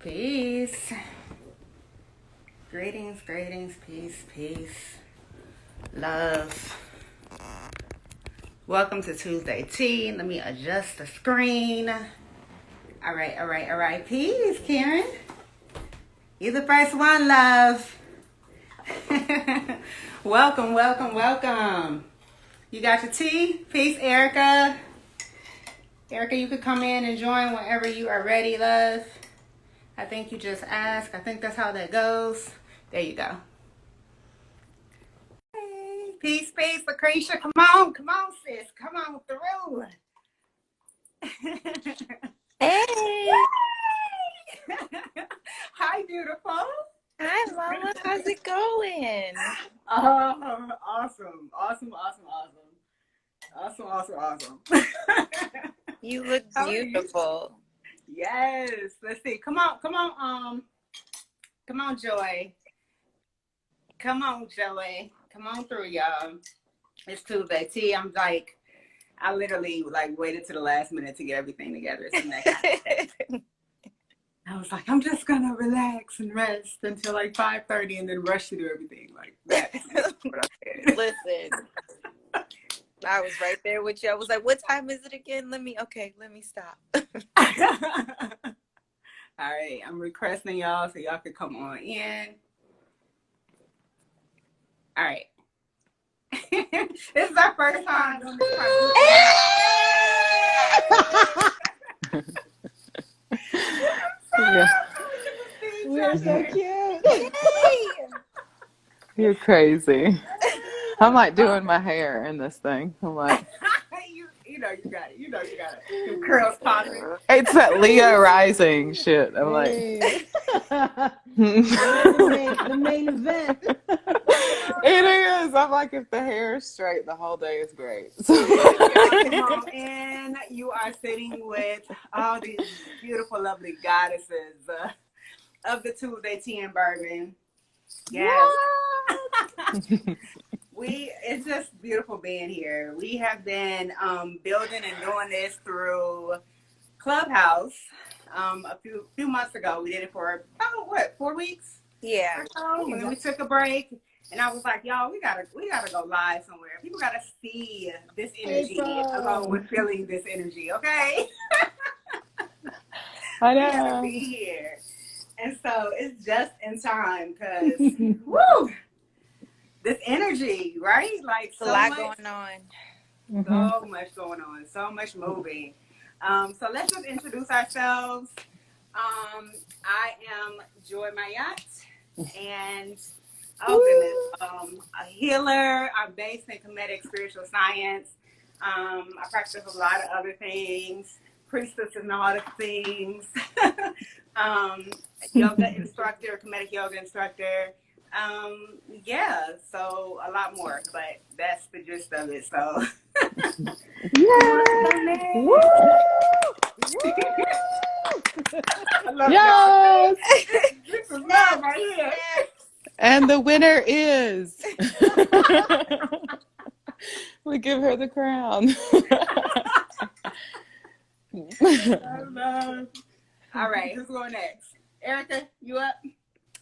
Peace. Greetings, greetings, peace, peace, love. Welcome to Tuesday Tea. Let me adjust the screen. All right. Peace, Karen. You're the first one, love. Welcome. You got your tea? Peace, Erica. Erica, you could come in and join whenever you are ready, love. I think you just asked. I think that's how that goes. There you go. Hey, peace, Lucretia. Come on, sis. Come on through. Hey. Hi, beautiful. Hi, Mama. How's it going? Awesome. You look How are you? beautiful. Yes. Let's see. Come on, Joy. Come on, Joey. Come on through, y'all. It's Tuesday tea. I literally waited to the last minute to get everything together. I was like, I'm just gonna relax and rest until 5:30 and then rush to do everything like that. Listen, I was right there with you. I was like, what time is it again? Let me stop. All right, I'm requesting y'all so y'all can come on in. All right. This is our first time doing this part. Yeah. We're so cute. You're crazy. I'm like doing my hair in this thing. I'm like, you know you got it. Them curls popping. it's that Leo rising shit. I'm like, the main event. it is. I'm like, if the hair is straight, the whole day is great. And you are sitting with all these beautiful, lovely goddesses of the Tuesday Tea and Bourbon. Yes. It's just beautiful being here. We have been building and doing this through Clubhouse. A few months ago, we did it for 4 weeks? Yeah. And then we took a break, and I was like, y'all, we gotta go live somewhere. People gotta see this energy along with feeling this energy, okay? I We gotta know. be here. And so it's just in time because woo, this energy, right? It's a lot going on. So much going on, so much moving. So let's just introduce ourselves. I am Joy Mayat, and a healer. I'm based in Kemetic spiritual science. I practice a lot of other things, priestess and all the things. Yoga instructor, Kemetic yoga instructor. So a lot more, but that's the gist of it. So, Yes. This is love right here. And the winner is. We give her the crown. All right, who's going next? Erica, you up?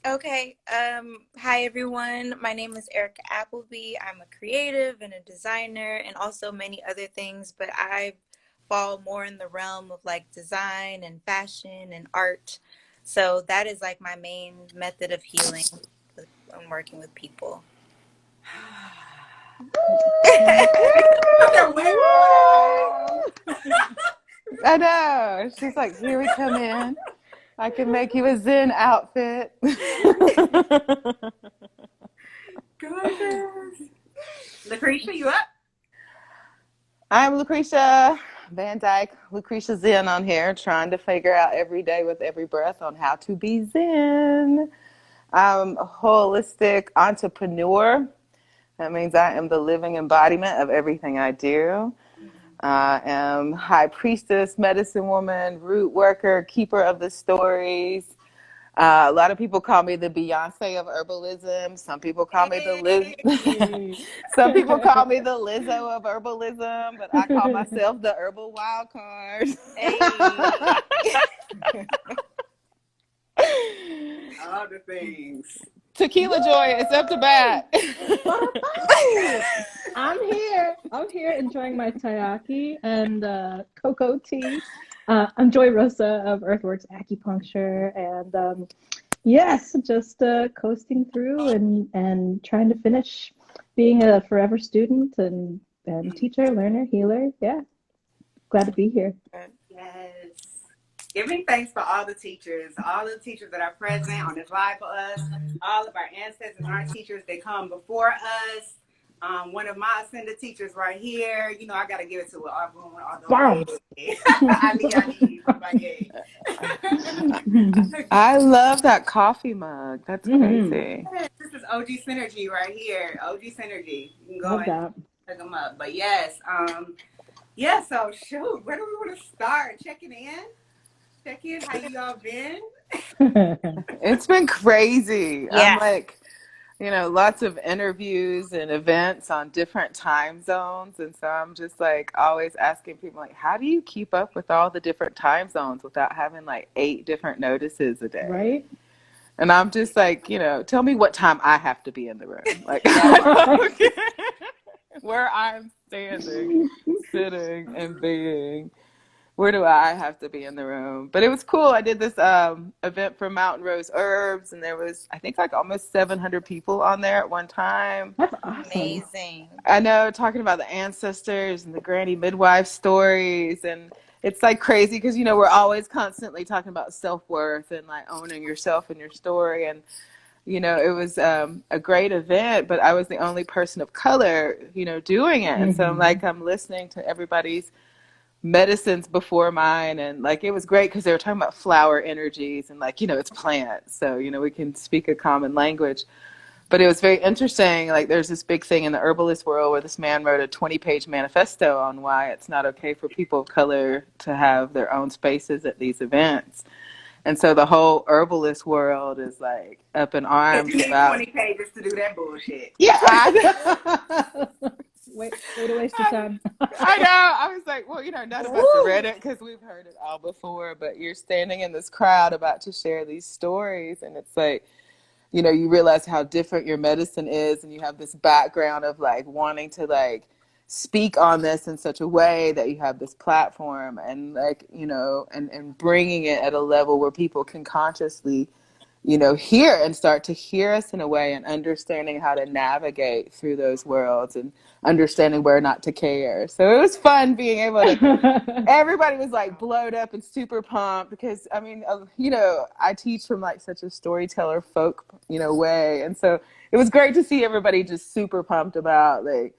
Okay. Hi everyone. My name is Erica Appleby. I'm a creative and a designer and also many other things, but I fall more in the realm of design and fashion and art. So that is my main method of healing when working with people. I know. She's like, here we come in. I can make you a Zen outfit. Goodness. Lucretia, you up? I'm Lucretia Van Dyke, Lucretia Zen on here, trying to figure out every day with every breath on how to be Zen. I'm a holistic entrepreneur. That means I am the living embodiment of everything I do. I am high priestess, medicine woman, root worker, keeper of the stories. A lot of people call me the Beyonce of herbalism. Some people call me some people call me the Lizzo of herbalism, but I call myself the herbal wild card. Hey. of things. Tequila Joy is up to bat. I'm here. I'm here enjoying my taiyaki and cocoa tea. I'm Joy Rosa of Earthworks Acupuncture, and yes, just coasting through and trying to finish being a forever student and teacher, learner, healer. Yeah, glad to be here. Yes. Giving thanks for all the teachers that are present on this live for us, all of our ancestors and our teachers that come before us. One of my ascended teachers right here. You know, I got to give it to all Wow. I need somebody. I love that coffee mug. That's Mhm. crazy. This is OG Synergy right here. OG Synergy. You can go Love and that. look them up. But yes, yeah, so shoot, where do we want to start? Check in. How you all been? It's been crazy. I'm Yeah. like, lots of interviews and events on different time zones. And so I'm just like always asking people, like, how do you keep up with all the different time zones without having like 8 different notices a day? Right? And I'm just like, tell me what time I have to be in the room. Like, where I'm standing, sitting, and being. Where do I have to be in the room? But it was cool. I did this event for Mountain Rose Herbs, and there was, I think, like almost 700 people on there at one time. That's awesome. Amazing. I know, talking about the ancestors and the granny midwife stories. And it's like crazy because, we're always constantly talking about self-worth and like owning yourself and your story. And, it was a great event, but I was the only person of color, doing it. And so I'm listening to everybody's medicines before mine, and like it was great because they were talking about flower energies and like it's plants, so we can speak a common language. But it was very interesting. Like there's this big thing in the herbalist world where this man wrote a 20-page manifesto on why it's not okay for people of color to have their own spaces at these events. And so the whole herbalist world is like up in arms You need about 20 pages to do that bullshit. Yeah. Way to waste your time. I know. I was like, well, none of us have read it because we've heard it all before, but you're standing in this crowd about to share these stories, and it's like, you realize how different your medicine is, and you have this background of like wanting to like speak on this in such a way that you have this platform, and like, and bringing it at a level where people can consciously hear and start to hear us in a way, and understanding how to navigate through those worlds and understanding where not to care. So it was fun being able to, everybody was like blowed up and super pumped because, I mean, I teach from like such a storyteller folk, way. And so it was great to see everybody just super pumped about like,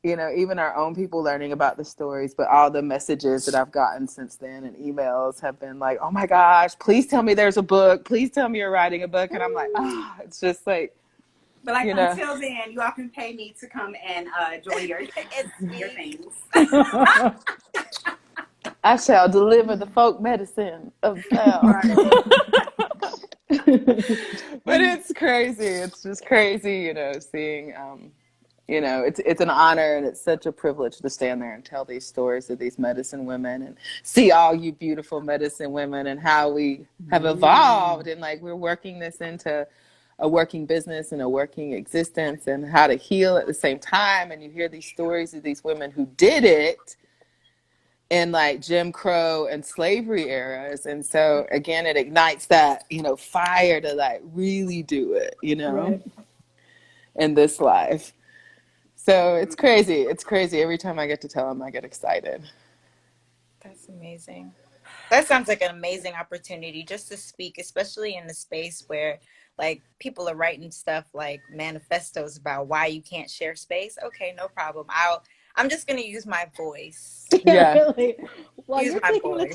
even our own people learning about the stories, but all the messages that I've gotten since then and emails have been like, oh my gosh, please tell me there's a book. Please tell me you're writing a book. And I'm like, it's just like, but like until then, you all can pay me to come and join your things. I shall deliver the folk medicine of the South. But it's crazy. It's just crazy, seeing it's an honor, and it's such a privilege to stand there and tell these stories of these medicine women and see all you beautiful medicine women and how we have evolved, and like we're working this into a working business and a working existence, and how to heal at the same time. And you hear these stories of these women who did it in like Jim Crow and slavery eras. And so again, it ignites that, fire to like really do it, Right. in this life. So it's crazy. It's crazy. Every time I get to tell them, I get excited. That's amazing. That sounds like an amazing opportunity just to speak, especially in the space where like people are writing stuff like manifestos about why you can't share space. Okay, no problem. I'm just gonna use my voice. Yeah. Really. While Use you're my taking voice. the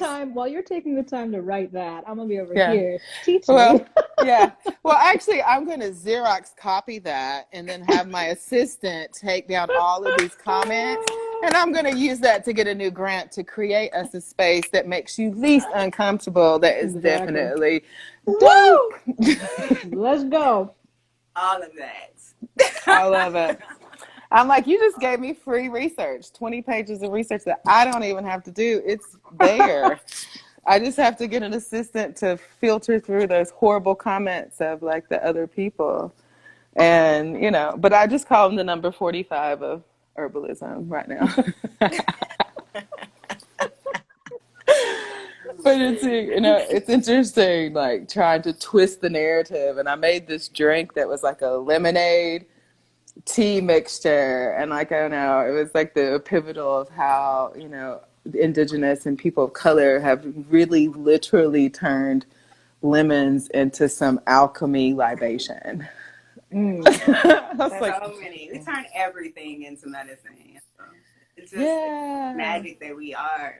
time to write that, I'm gonna be over Yeah. here teaching. Well, yeah. Well, actually, I'm going to Xerox copy that and then have my assistant take down all of these comments. And I'm going to use that to get a new grant to create us a space that makes you least uncomfortable. That is definitely dope. Let's go. All of that. I love it. I'm like, you just gave me free research, 20 pages of research that I don't even have to do. It's there. I just have to get an assistant to filter through those horrible comments of like the other people. And, but I just call them the number 45 of herbalism right now. But it's interesting, like trying to twist the narrative. And I made this drink that was like a lemonade tea mixture. And like, I don't know, it was like the pivotal of how, indigenous and people of color have really literally turned lemons into some alchemy libation. I was like, so many. We turn everything into medicine. So it's just magic that we are.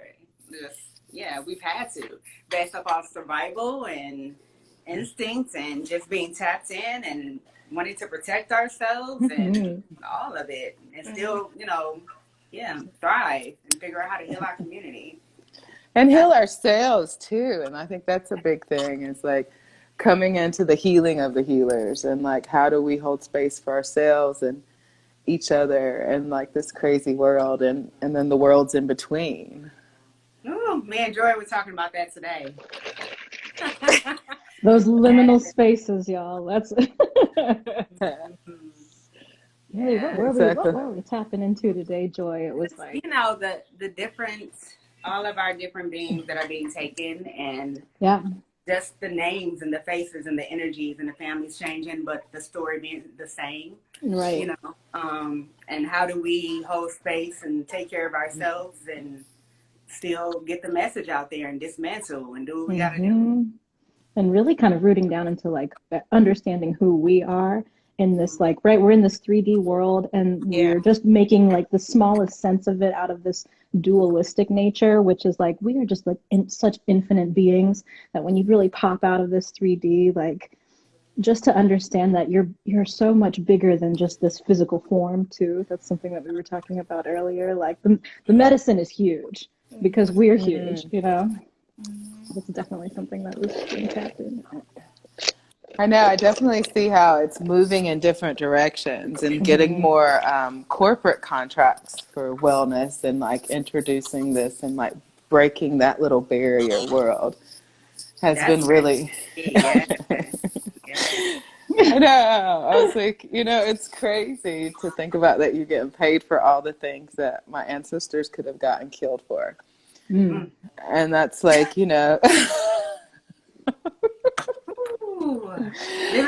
We've had to, based upon survival and instincts and just being tapped in and wanting to protect ourselves and all of it, and still, thrive and figure out how to heal our community and heal ourselves too. And I think that's a big thing. Is like coming into the healing of the healers, and like how do we hold space for ourselves and each other and like this crazy world and then the worlds in between. Oh, me and Joy were talking about that today. Those liminal spaces, y'all. That's Hey, what were we tapping into today, Joy? It was like the different, all of our different beings that are being taken, and just the names and the faces and the energies and the families changing, but the story being the same. Right. And how do we hold space and take care of ourselves and still get the message out there and dismantle and do what we gotta do. And really kind of rooting down into like understanding who we are in this, like, right, we're in this 3D world, and we're just making like the smallest sense of it out of this dualistic nature, which is like we are just like such infinite beings that when you really pop out of this 3D, like just to understand that you're so much bigger than just this physical form too. That's something that we were talking about earlier. Like the medicine is huge because we're huge, It's definitely something that was being tapped in. I know. I definitely see how it's moving in different directions and getting more corporate contracts for wellness and like introducing this and like breaking that little barrier world has been really. I know. I was like, it's crazy to think about that you're getting paid for all the things that my ancestors could have gotten killed for. And that's like, living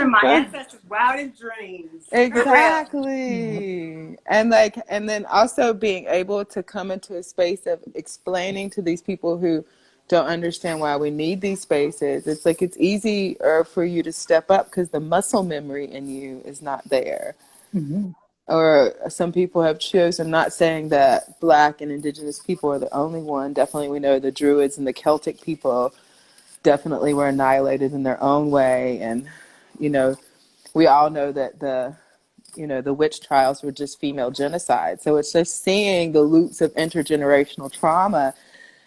my ancestors' wildest dreams. Exactly. And then also being able to come into a space of explaining to these people who don't understand why we need these spaces. It's like it's easier for you to step up because the muscle memory in you is not there. Or some people have chosen, not saying that Black and Indigenous people are the only one. Definitely we know the Druids and the Celtic people definitely were annihilated in their own way. And, we all know that the witch trials were just female genocide. So it's just seeing the loops of intergenerational trauma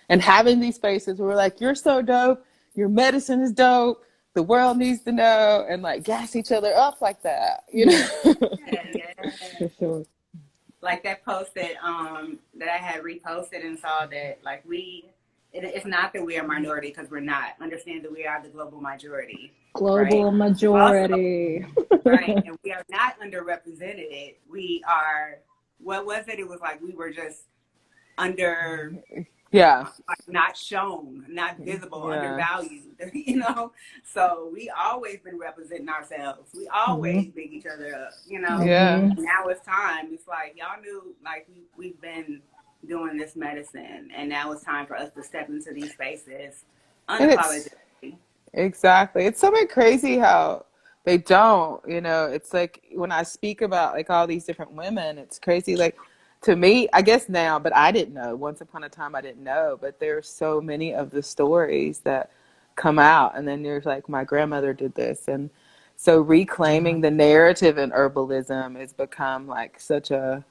and having these spaces where we're like, you're so dope, your medicine is dope, the world needs to know, and like gas each other up like that, For sure. Like that post that that I had reposted and saw that like it's not that we are minority because we're not. Understand that we are the global majority. Global majority. Also, right, and we are not underrepresented. We are. What was it? It was like we were just under. Yeah. Not shown, not visible, undervalued, So we always been representing ourselves. We always big each other up, Yeah. Now it's time. It's like y'all knew, like we've been doing this medicine, and now it's time for us to step into these spaces unapologetically. Exactly. It's so crazy how they don't, it's like when I speak about like all these different women, it's crazy. Like to me, I guess now, but I didn't know. Once upon a time, I didn't know. But there are so many of the stories that come out. And then there's like, my grandmother did this. And so reclaiming the narrative in herbalism has become like such a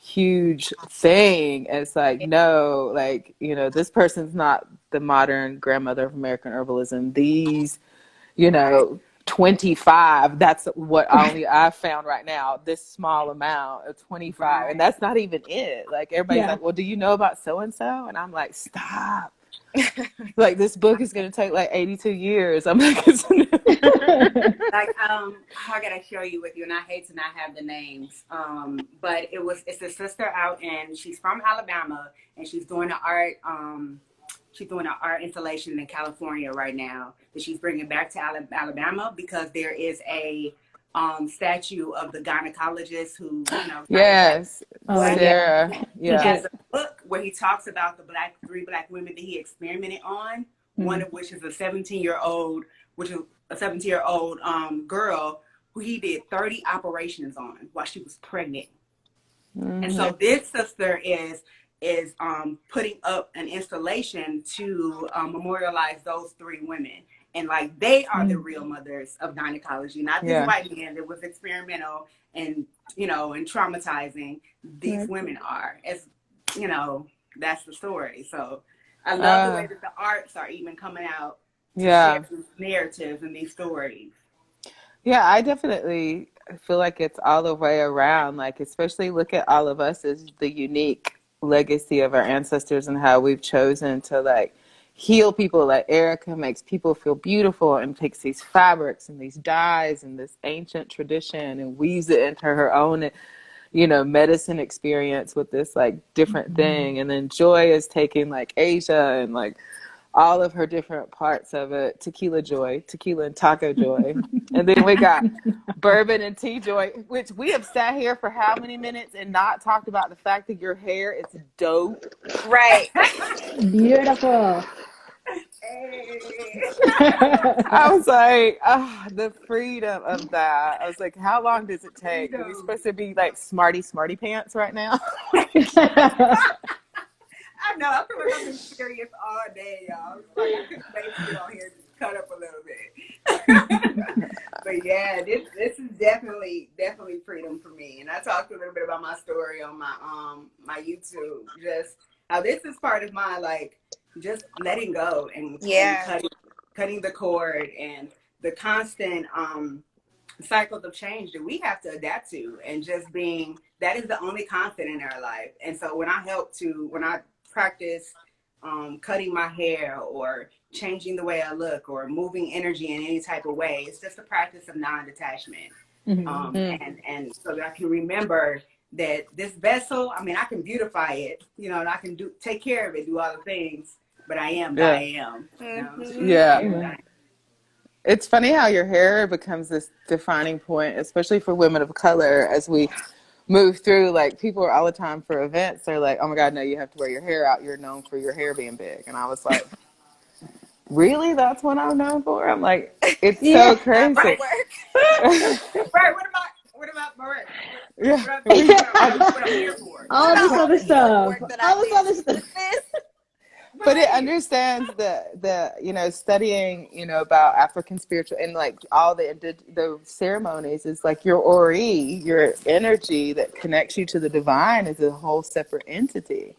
huge thing. It's like, no, like, this person's not the modern grandmother of American herbalism. These, 25, that's what I found right now, this small amount of 25. And that's not even it. Like everybody's like, well, do you know about so-and-so? And I'm like, stop. Like, this book is going to take like 82 years. I'm like, it's Like, how can I share you with you? And I hate to not have the names. But it's a sister out, and she's from Alabama, and she's doing an art. She's doing an art installation in California right now that she's bringing back to Alabama, because there is a statue of the gynecologist who, yes, Oh, what yeah. Sarah. he Yeah. has a book where he talks about the three black women that he experimented on. One of which is a 17-year-old, girl who he did 30 operations on while she was pregnant. And so this sister is putting up an installation to memorialize those three women. And like, they are the real mothers of gynecology, not this white man that was experimental and, and traumatizing. These women are, that's the story. So I love the way that the arts are even coming out to share these narratives and these stories. Yeah, I definitely feel like it's all the way around. Like, especially look at all of us as the unique legacy of our ancestors and how we've chosen to like heal people. Like, Erica makes people feel beautiful and takes these fabrics and these dyes and this ancient tradition and weaves it into her own, medicine experience with this like different thing. And then Joy is taking like Asia and like all of her different parts of it. Tequila and taco joy. And then we got bourbon and tea joy, which we have sat here for how many minutes and not talked about the fact that your hair is dope. Right. Beautiful. I was like, the freedom of that. I was like, how long does it take? Are we supposed to be like smarty pants right now? I know. I feel like I've been serious all day, y'all. Like, I couldn't wait to get on here and cut up a little bit. But yeah, this is definitely freedom for me. And I talked a little bit about my story on my YouTube. Just how this is part of my like just letting go and cutting the cord and the constant cycles of change that we have to adapt to, and just being that is the only constant in our life. And so when I practice cutting my hair or changing the way I look or moving energy in any type of way, it's just a practice of non-detachment. And so that I can remember that this vessel, I mean, I can beautify it, and I can take care of it, do all the things, but I am that I am. It's funny how your hair becomes this defining point, especially for women of color, as we move through. Like, people are all the time for events, they're like, oh my God, no, you have to wear your hair out. You're known for your hair being big. And I was like, really? That's what I'm known for? I'm like, it's so crazy. Right. What about my work? What I'm here for? All this other stuff. But it understands the studying, about African spiritual and like all the ceremonies is like your ori, your energy that connects you to the divine is a whole separate entity.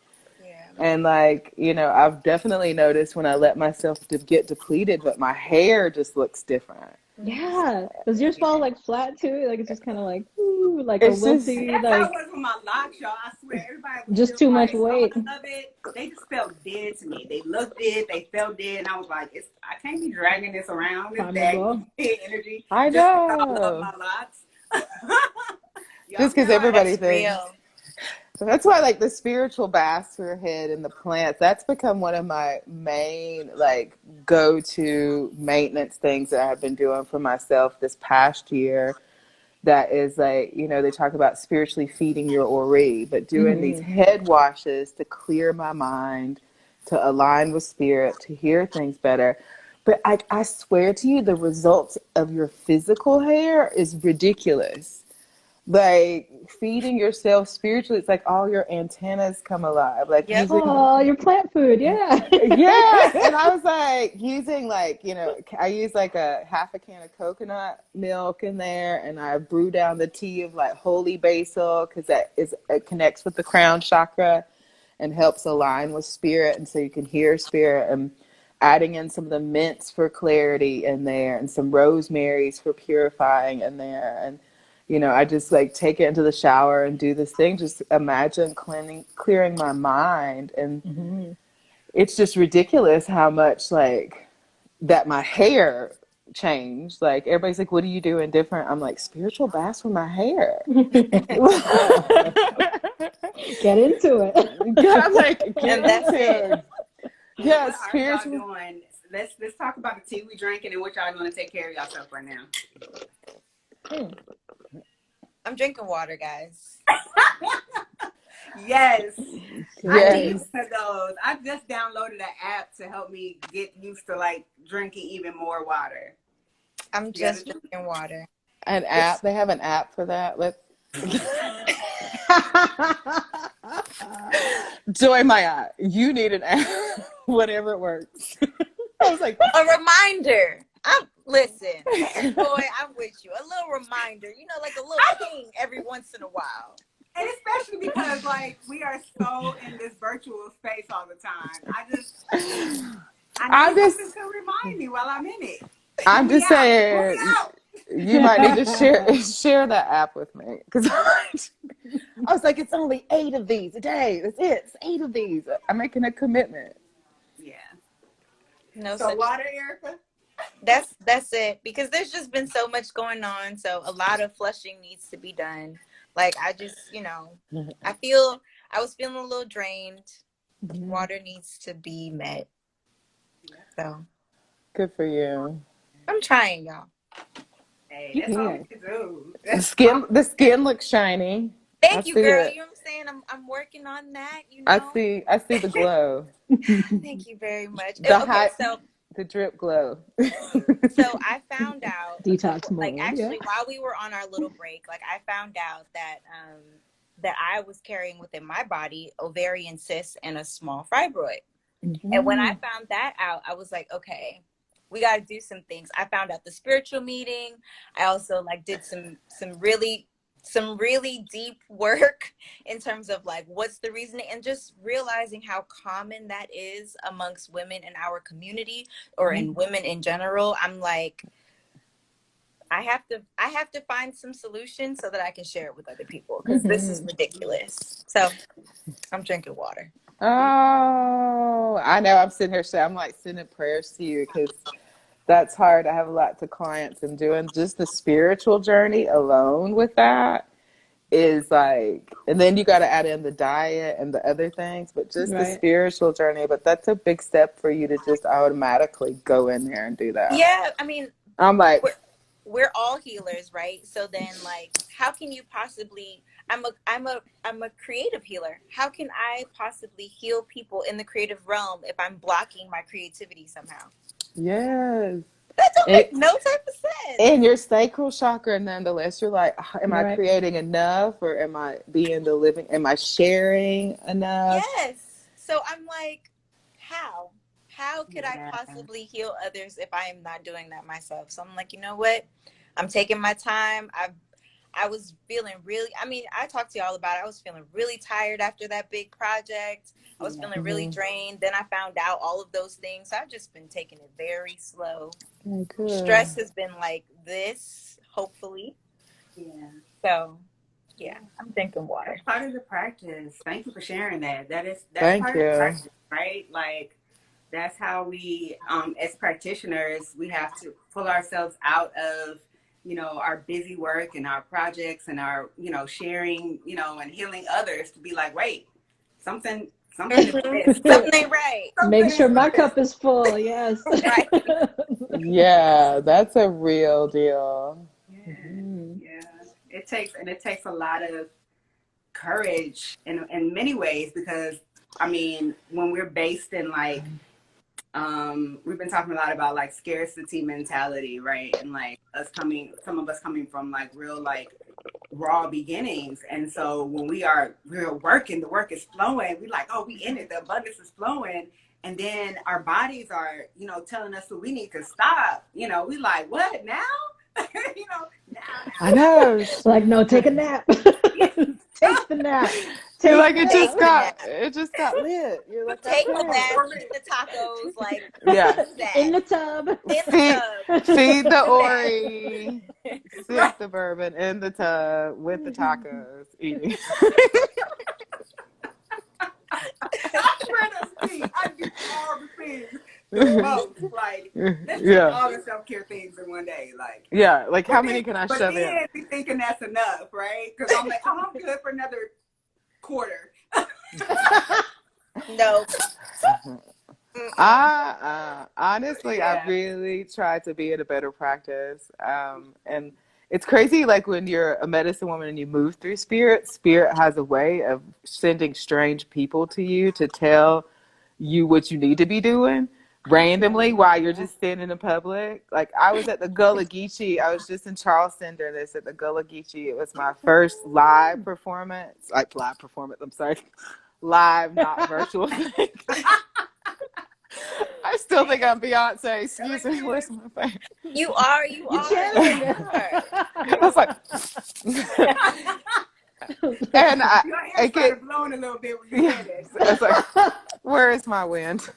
And like, I've definitely noticed when I let myself get depleted, but my hair just looks different. Yeah. Does yours fall like flat too? Like, it's just kind of like, ooh, like it's a wilty, That's like. how it was with my locks, y'all. I swear, everybody was Just too much like, weight. Oh, I love it. They just felt dead to me. They looked dead. They felt dead, and I was like, I can't be dragging this around. This dead energy. I know. Just because I love my locks. Just because everybody thinks. Real. So that's why, like, the spiritual baths for your head and the plants, that's become one of my main, like, go-to maintenance things that I've been doing for myself this past year. That is like, they talk about spiritually feeding your ori, but doing these head washes to clear my mind, to align with spirit, to hear things better. But I swear to you, the results of your physical hair is ridiculous. Like, feeding yourself spiritually, it's like all your antennas come alive. Like, your plant food, yeah. Yes, and I was like using like, I use like a half a can of coconut milk in there, and I brew down the tea of like holy basil because it connects with the crown chakra and helps align with spirit, and so you can hear spirit. And adding in some of the mints for clarity in there, and some rosemaries for purifying in there, and I just like take it into the shower and do this thing. Just imagine clearing my mind. And it's just ridiculous how much like that my hair changed. Like everybody's like, "What are you doing different?" I'm like, "Spiritual baths with my hair." Get into it. God, like get And that's into it. it. Yeah, What are y'all spiritual. doing? Let's talk about the tea we drinking and what y'all doing to take care of yourself right now. I'm drinking water, guys. Yes, I need Yes, one of those. I just downloaded an app to help me get used to like drinking even more water. I'm You gotta just drinking water. an app. They have an app for that. Let's join my app. You need an app, whatever it works. I was like, A reminder. Listen, boy, I'm with you. A little reminder, like a little ping every once in a while. And especially because like we are so in this virtual space all the time. I I'm need just, something to remind me while I'm in it. I'm Pull me just out. Pull me saying. out. You might need to share that app with me because I was like, it's only 8 of these a day. That's it. It's 8 of these. I'm making a commitment. Yeah. No So such. water, Erica? That's it. Because there's just been so much going on. So a lot of flushing needs to be done. Like I just, I was feeling a little drained. Water needs to be met. So Good for you. I'm trying, y'all. Hey, that's all we can do. The skin looks shiny. I Thank you, see girl. it. You know what I'm saying? I'm working on that, I see the glow. Thank you very much. The Okay, hot, so the drip glow. I found out a Detox couple, like mode. actually while we were on our little break, like I found out that that I was carrying within my body ovarian cysts and a small fibroid. And when I found that out, I was like, okay, we got to do some things. I found out the spiritual meeting. I also like did some really deep work in terms of like what's the reasoning, and just realizing how common that is amongst women in our community or in women in general. I'm like, I have to find some solutions so that I can share it with other people, because this is ridiculous. So I'm drinking water. Oh, I know. I'm sitting here saying, I'm like sending prayers to you because that's hard. I have a lot to clients, and doing just the spiritual journey alone with that is like, and then you got to add in the diet and the other things, but just the spiritual journey. But that's a big step for you to just automatically go in there and do that. Yeah, I mean, I'm like, we're all healers, right? So then, like, how can you possibly? I'm a creative healer. How can I possibly heal people in the creative realm if I'm blocking my creativity somehow? yes. That don't make no type of sense. And your sacral chakra, nonetheless, you're like, am I creating enough, or am I being the living? Am I sharing enough? Yes. So I'm like, how? How could I possibly heal others if I am not doing that myself? So I'm like, you know what? I'm taking my time. I was feeling really, I mean, I talked to y'all about it. I was feeling really tired after that big project. I was feeling really drained. Then I found out all of those things. So I've just been taking it very slow. Stress has been like this, hopefully. Yeah. So, yeah, I'm drinking water. That's part of the practice. Thank you for sharing that. That's part of the practice, right? Like, that's how we, as practitioners, we have to pull ourselves out of, our busy work and our projects and our, sharing, and healing others, to be like, wait, something is missed. Something ain't right. Make sure my cup is full. Yes. Right. Yeah, that's a real deal. Yeah. It takes a lot of courage in many ways, because I mean, when we're based in like, we've been talking a lot about like scarcity mentality, right? And like some of us coming from like real like raw beginnings. And so when we're working, the work is flowing. We like, oh, we in it, the abundance is flowing. And then our bodies are, telling us that we need to stop. We like, what now? Now. I know. Like, no, take a nap. Take the nap. You're like, it just got lit. You're like, take the nap, eat the tacos, like, in the tub. Feed the Ori, sip the bourbon in the tub with the tacos, eating. I swear that's me. I do all the things the most. Like, let's do Yeah. all the self-care things in one day. Like, Yeah. Like, how but many then, can I but shove in? then be thinking that's enough, right? Because I'm like, oh, I'm good for another quarter. No. I honestly, I Yeah. really try to be in a better practice. And it's crazy, like when you're a medicine woman and you move through spirit, spirit has a way of sending strange people to you to tell you what you need to be doing randomly while you're just standing in public. Like I was at the Gullah Geechee. I was just in Charleston during this at the Gullah Geechee. It was my first live performance. Like live performance, I'm sorry. Live, not virtual thing. I still think I'm Beyonce. Excuse me, where's my phone? You are, you You are, channeling you it. are. I was like, and Your hair I get, started blowing a little bit when you yeah. said it. I was like, where is my wind?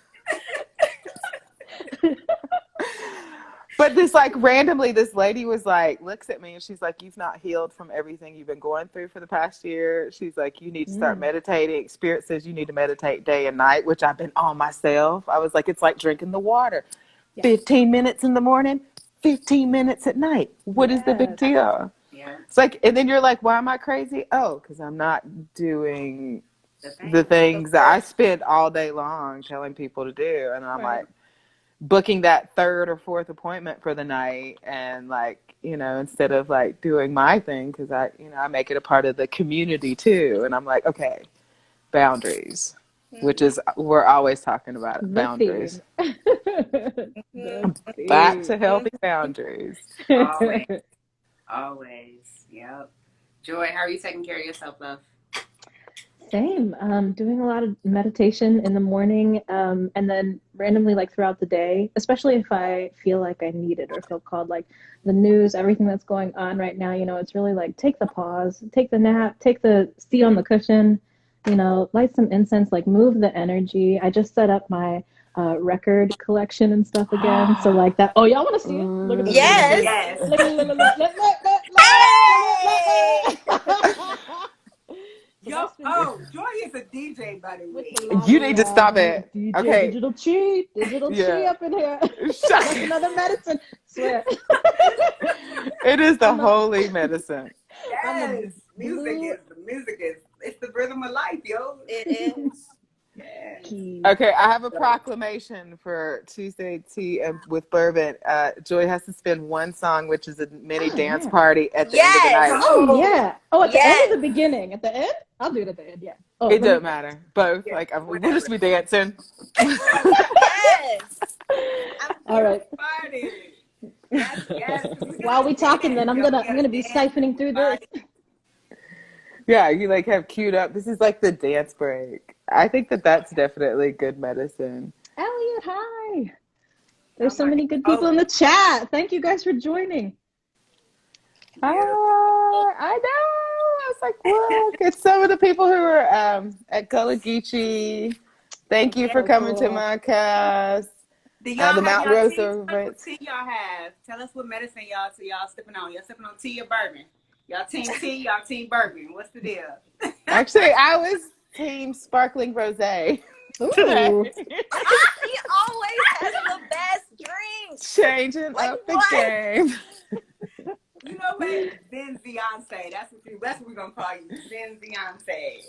But this like randomly, this lady was like, looks at me and she's like, you've not healed from everything you've been going through for the past year. She's like, you need to start meditating. Spirit says you need to meditate day and night, which I've been on myself. I was like, it's like drinking the water. Yeah. 15 minutes in the morning, 15 minutes at night. What is the big deal? Yeah. It's like, and then you're like, why am I crazy? Oh, because I'm not doing the thing. things that I spend all day long telling people to do. And I'm like, booking that third or fourth appointment for the night and like, you know, instead of like doing my thing, because I, you know, I make it a part of the community too. And I'm like, okay, boundaries, which is, we're always talking about it, The boundaries. theme. The Back to theme. healthy boundaries. Always. Always. Yep. Joy, how are you taking care of yourself, love? Same. Doing a lot of meditation in the morning, and then randomly, like throughout the day, especially if I feel like I need it or feel called, like the news, everything that's going on right now, you know, it's really like take the pause, take the nap, take the seat on the cushion, you know, light some incense, like move the energy. I just set up my record collection and stuff again. So like that. Oh, y'all want to see it? Look at this. Look at this. Yes. Yes. Look at look, look, look, look, Hey! look, look. So Yo, that's been Joy is a DJ, by the with way. the You need to stop lavalier it. DJ, Okay. digital chi Yeah. up in here. Shut That's another medicine. Swear. It is the I'm a- holy medicine. I'm a Yes. Music is, it's the rhythm of life, yo. It is. Yes. key. Okay, I have a proclamation for Tuesday Tea with Bourbon. Joy has to spin one song, which is a mini Oh dance yeah. party at the end of the Yes. night. Oh yeah. Oh, at the end Yes. or the beginning? At the end? I'll do it at the end. Yeah. Oh, It let doesn't me. matter. Both. Yeah, Like, we'll whatever. just be dancing. Yes. I'm All here. right. Party. Yes, yes. 'Cause we While gotta we talking, dance, then I'm yo. We gonna gotta be dance. siphoning through this. Yeah, you like have queued up. This is like the dance break. I think that that's definitely good medicine. Elliot, hi. There's so my many good God. people in the chat. Thank you guys for joining. I know. I was like, look, it's some of the people who are at Gullah Geechee. Thank you for So coming to cool. my cast. Do y'all The have Mount y'all tea? Rosa Tell us Race. what tea y'all have. Tell us what medicine y'all sipping on. Y'all sipping on tea or bourbon? Y'all team tea, y'all team bourbon. What's the deal? Actually, I was team sparkling rosé today. Ooh. She always has the best drinks. Changing Like up the what? game. You know what? Zen Beyonce. That's what we're gonna call you. Zen Beyonce.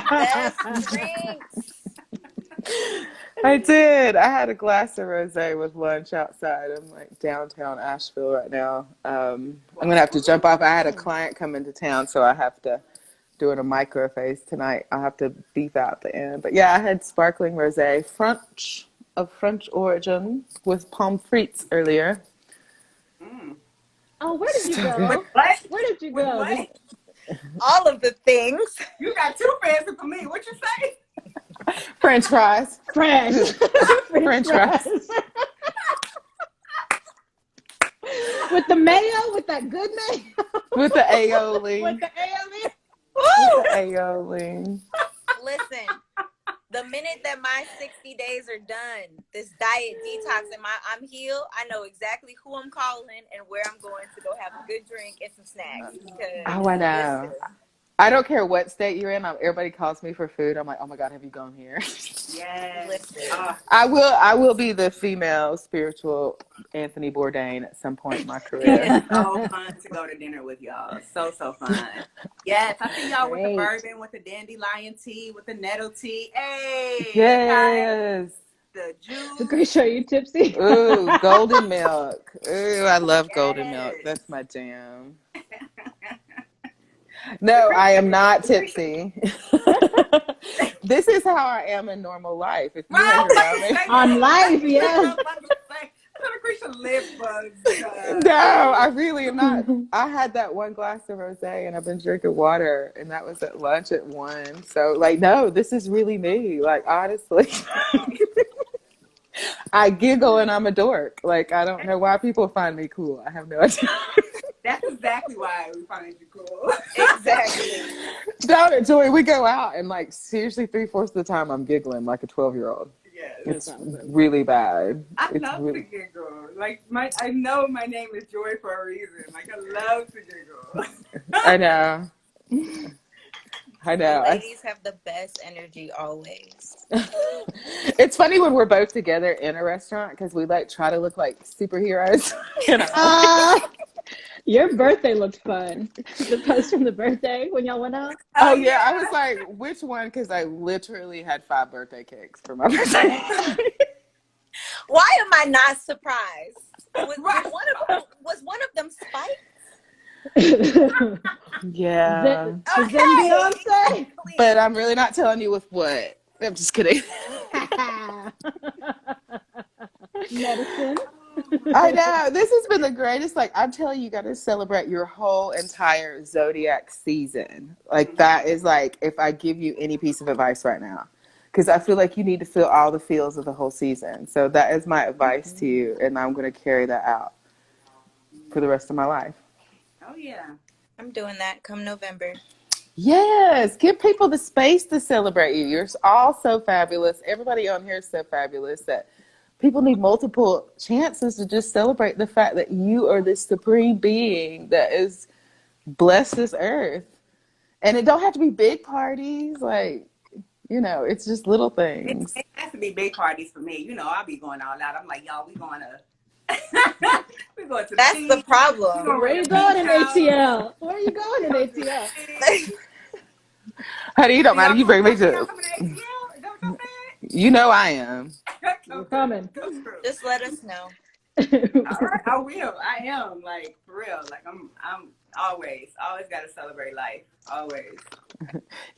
Best drinks. I did. I had a glass of rosé with lunch outside. I'm like downtown Asheville right now. I'm gonna have to jump off. I had a client come into town, so I have to doing a microphase tonight. I'll have to beef out the end. But yeah, I had sparkling rosé, of French origin, with pommes frites earlier. Mm. Oh, where did you So go? good. What? Where did you With go? what? All of the things. You got too fancy for me. What you say? French fries. Fresh. French fries. With the mayo, with that good mayo. With the aioli. With the aioli. With the aioli. Listen, the minute that my 60 days are done, this diet detox and I'm healed, I know exactly who I'm calling and where I'm going to go have a good drink and some snacks. Because Oh, I know. listen, I don't care what state you're in. Everybody calls me for food. I'm like, oh my God, have you gone here? Yes. Listen. I will be the female spiritual Anthony Bourdain at some point in my It is career. so fun to go to dinner with y'all. So fun. Yes, I see y'all with the Great. bourbon, with the dandelion tea, with the nettle tea. Hey, okay. Yes. The juice. Lucretia, are you tipsy? Ooh, golden milk. Ooh, I love golden milk. Yes. That's my jam. No, I am not tipsy. This is how I am in normal life. If you hang around me. On life, yes. Lucretia lip bugs. No, I really am not. I had that one glass of rosé and I've been drinking water, and that was at lunch at 1. So, like, no, this is really me. Like, honestly, I giggle and I'm a dork. Like, I don't know why people find me cool. I have no idea. That's exactly why we find you cool. Exactly. Down at Joy, we go out and, like, seriously, 3/4 of the time I'm giggling like a 12-year-old. Yes. It's That's awesome. really bad. I It's love really. to giggle. Like I know my name is Joy for a reason. Like I love to giggle. I know. I know. Ladies have the best energy always. It's funny when we're both together in a restaurant because we like try to look like superheroes. You know? Your birthday looked fun. The post from the birthday when y'all went out. Oh yeah, I was like, which one? Because I literally had 5 birthday cakes for my birthday. Why am I not surprised? Was one of them spiked? Yeah, Is that Beyonce? but I'm really not telling you with what. I'm just kidding. Medicine. I know. This has been the greatest. Like, I'm telling you, you got to celebrate your whole entire zodiac season. Like, that is like, if I give you any piece of advice right now, because I feel like you need to feel all the feels of the whole season. So that is my advice to you, and I'm going to carry that out for the rest of my life. Oh yeah. I'm doing that come November. Yes, give people the space to celebrate you. You're all so fabulous. Everybody on here is so fabulous that people need multiple chances to just celebrate the fact that you are this supreme being that is blessed this earth. And it don't have to be big parties. Like, you know, it's just little things. It has to be big parties for me. You know, I'll be going all out. I'm like, y'all, we going to we going to That's the problem. Going Where are you going in ATL? Where are you going in ATL? Honey, you don't matter. You bring me Y'all to. coming to ATL? Is that what y'all You know I am. said? We're coming. Go through. Just let us know. All right, I will. I am, like, for real. Like I'm always got to celebrate life. Always.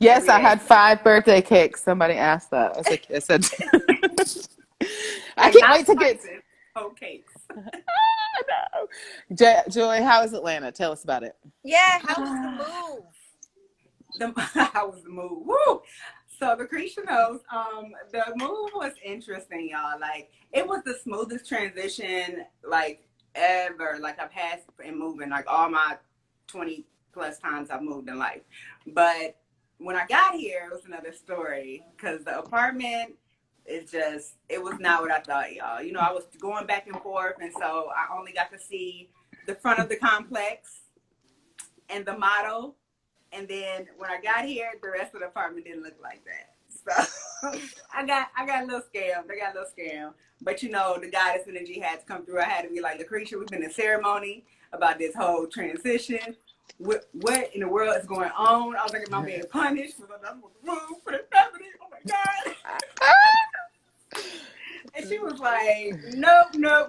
Yes, I had 5 birthday cakes. Somebody asked that. I said I can't wait to get. whole cakes. No. Joy, how is Atlanta? Tell us about it. Yeah, how was the move? How was the move? Woo! So Lucretia knows. The move was interesting, y'all. Like it was the smoothest transition like ever. Like I've had in moving, like all my 20 plus times I've moved in life. But when I got here, it was another story because the apartment is just, it was not what I thought, y'all. You know, I was going back and forth, and so I only got to see the front of the complex and the model. And then when I got here, the rest of the apartment didn't look like that. So I got a little scammed. I got a little scammed. But you know, the goddess energy had to come through. I had to be like, Lucretia, we've been in ceremony about this whole transition. What in the world is going on? I was like, am I being punished for the move for the family? Oh my God. And she was like, nope. Like,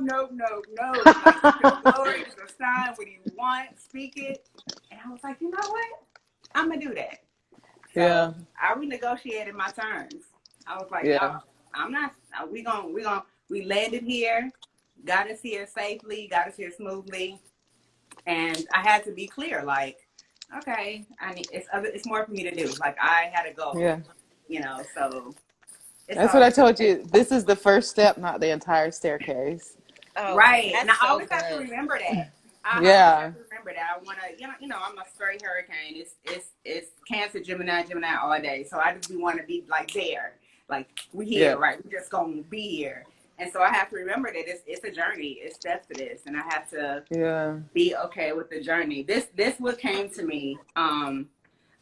the glory is a sign. What do you want? Speak it. And I was like, you know what? I'm gonna do that. So Yeah. I renegotiated my terms. I was like, Yeah. no, I'm not. We landed here, got us here safely, got us here smoothly, and I had to be clear. Like, okay, it's more for me to do. Like I had to go. Yeah. You know, so. That's what I told you. This is the first step, not the entire staircase. Oh, Right. that's And I so always have to good. remember that. I have to remember that. I want to, you know, I'm a straight hurricane. It's Cancer, Gemini all day. So I just want to be like there. Like we here, right? We're just going to be here. And so I have to remember that it's a journey. It's steps to this. And I have to be okay with the journey. This what came to me.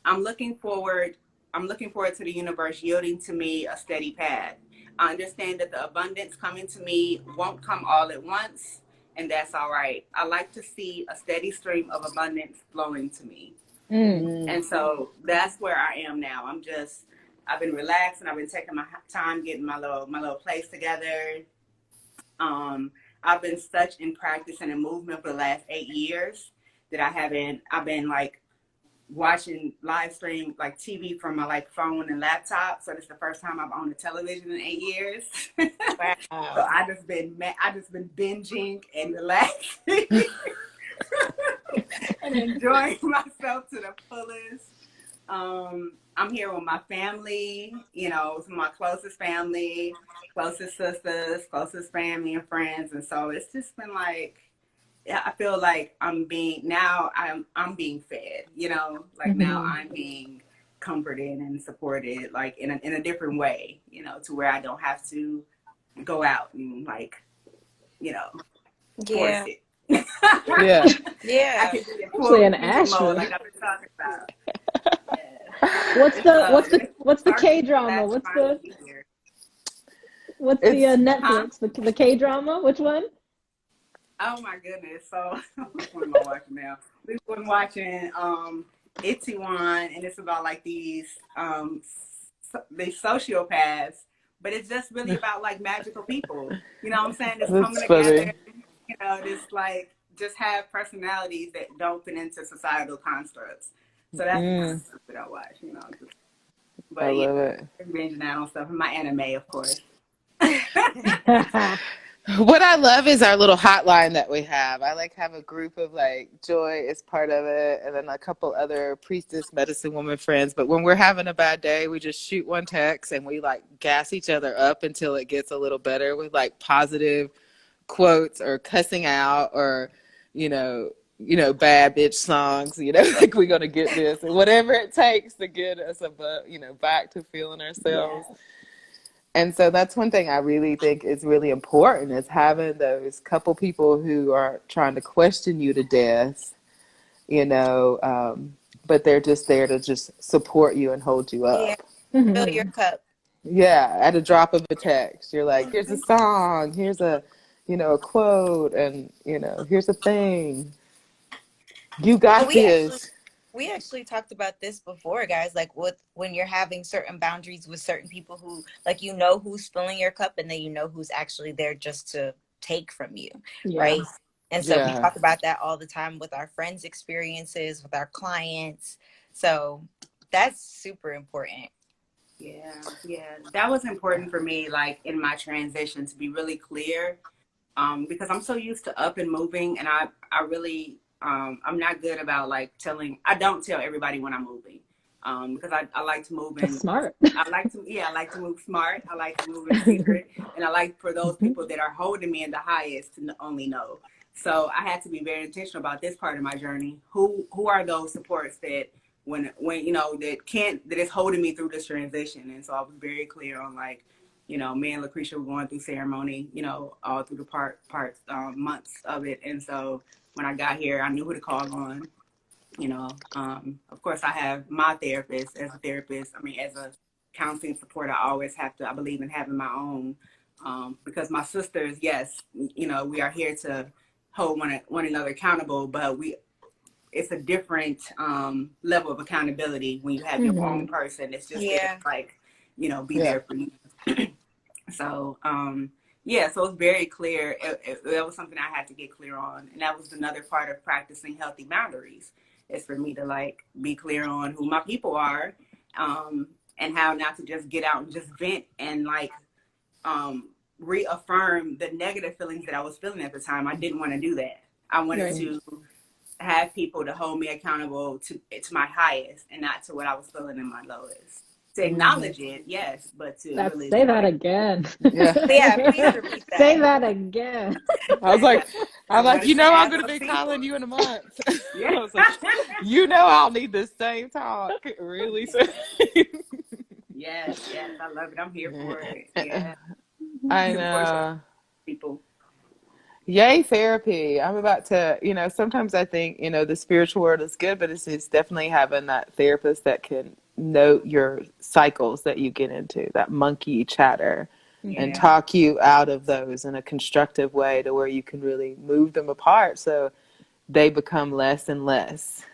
I'm looking forward. I'm looking forward to the universe yielding to me a steady path. I understand that the abundance coming to me won't come all at once, and that's all right. I like to see a steady stream of abundance flowing to me. And so that's where I am now. I've been relaxing. I've been taking my time getting my little place together. I've been such in practice and in movement for the last 8 years that I've been like watching live stream like TV from my like phone and laptop. So this is the first time I've owned a television in 8 years. So Wow. I just been binging and relaxing and enjoying myself to the fullest. I'm here with my family, you know, some of my closest family, closest sisters, closest family and friends. And so it's just been like, yeah, I feel like I'm being fed, you know, like now I'm being comforted and supported like in a different way, you know, to where I don't have to go out and like, you know, force Yeah. it. Yeah. I Yeah. can be in Especially in full mode Asheville. like I've been talking about. What's the K drama? Last trying to be here. What's the It's Huh? Netflix? The K drama? Which one? Oh my goodness. So what am I watching now? We've been watching Itaewon, and it's about like these sociopaths, but it's just really about like magical people. You know what I'm saying? Just coming that's funny. together, you know, just have personalities that don't fit into societal constructs. So that's the kind of stuff that I watch, you know. I But yeah, love it. binging out on stuff and my anime, of course. What I love is our little hotline that we have. I like have a group of like Joy is part of it, and then a couple other priestess medicine woman friends. But when we're having a bad day, we just shoot one text and we like gas each other up until it gets a little better with like positive quotes or cussing out or bad bitch songs. Like we're gonna get this or whatever it takes to get us back to feeling ourselves. Yes. And so that's one thing I really think is really important is having those couple people who are trying to question you to death, but they're just there to just support you and hold you Yeah. up. Fill your cup. Yeah, at a drop of a text. You're like, here's a song, here's a quote, and, here's a thing. You And got this. we actually talked about this before, guys, like when you're having certain boundaries with certain people who like who's filling your cup and then who's actually there just to take from you, Yeah. right? And so we Yeah. talk about that all the time with our friends' experiences, with our clients. So that's super important. Yeah, yeah. That was important for me, like in my transition to be really clear. Because I'm so used to up and moving and I really I'm not good about like I don't tell everybody when I'm moving. Because I like to move That's in smart. I like to move smart. I like to move in secret. And I like for those people that are holding me in the highest to only know. So I had to be very intentional about this part of my journey. Who are those supports that when that is holding me through this transition? And so I was very clear on like, me and Lucretia were going through ceremony, all through the months of it. And so when I got here, I knew who to call on. Of course, I have my therapist as a therapist. I mean, as a counseling support, I believe in having my own, because my sisters, yes, we are here to hold one another accountable, but it's a different level of accountability when you have your own person. It's just there Yeah. to like, be Yeah. there for you. So, yeah, so it's very clear. That was something I had to get clear on. And that was another part of practicing healthy boundaries is for me to like be clear on who my people are, and how not to just get out and just vent and like, reaffirm the negative feelings that I was feeling at the time. I didn't want to do that. I wanted to have people to hold me accountable to my highest and not to what I was feeling in my lowest. To acknowledge it, yes, but to really Say that like, again. Yeah. Yeah, please repeat Say that. that again. I was like, I wanted I'm to have going to those be people. calling you in a month. Yeah. I was like, I'll need the same talk really soon. Yes, I love it. I'm here for it. Yeah. I Of course, know. people. Yay, therapy. I'm about to, sometimes I think, the spiritual world is good, but it's definitely having that therapist that can note your cycles that you get into, that monkey chatter, and Yeah. talk you out of those in a constructive way to where you can really move them apart so they become less and less.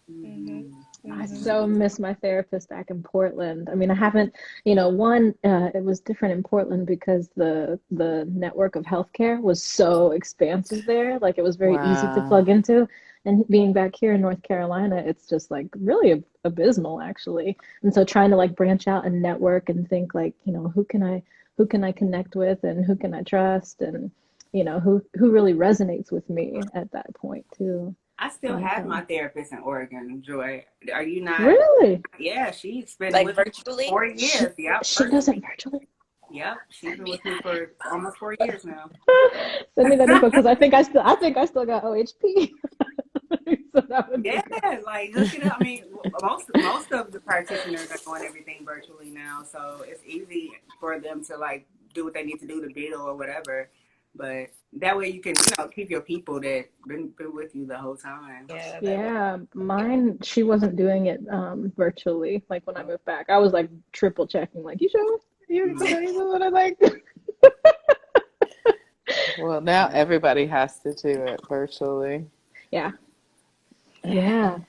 Mhm. Mm-hmm. I Mhm. so miss my therapist back in Portland. I mean, I haven't, it was different in Portland because the network of healthcare was so expansive there. Like it was very easy to Wow. plug into. And being back here in North Carolina, it's just like really abysmal actually. And so trying to like branch out and network and think like, who can I connect with and who can I trust and who really resonates with me at that point too. I still Like, have my therapist in Oregon, Joy. Are you not? really? Yeah, she's been Like with me for virtually? 4 years. Yep, She does it personally. virtually. Yep, she's Send been me with me that for almost 4 years now. Send me that info because I think I still got OHP. So that would be Yeah, great. like look it up. I mean, most of the practitioners are doing everything virtually now, so it's easy for them to like do what they need to do to bill or whatever. But that way you can, keep your people that been with you the whole time. Yeah, that would. Yeah, mine, she wasn't doing it virtually. Like when I moved back, I was like triple checking, like, you sure? You Mm, sure you know what I like? Well, now yeah. everybody has to do it virtually. Yeah, yeah.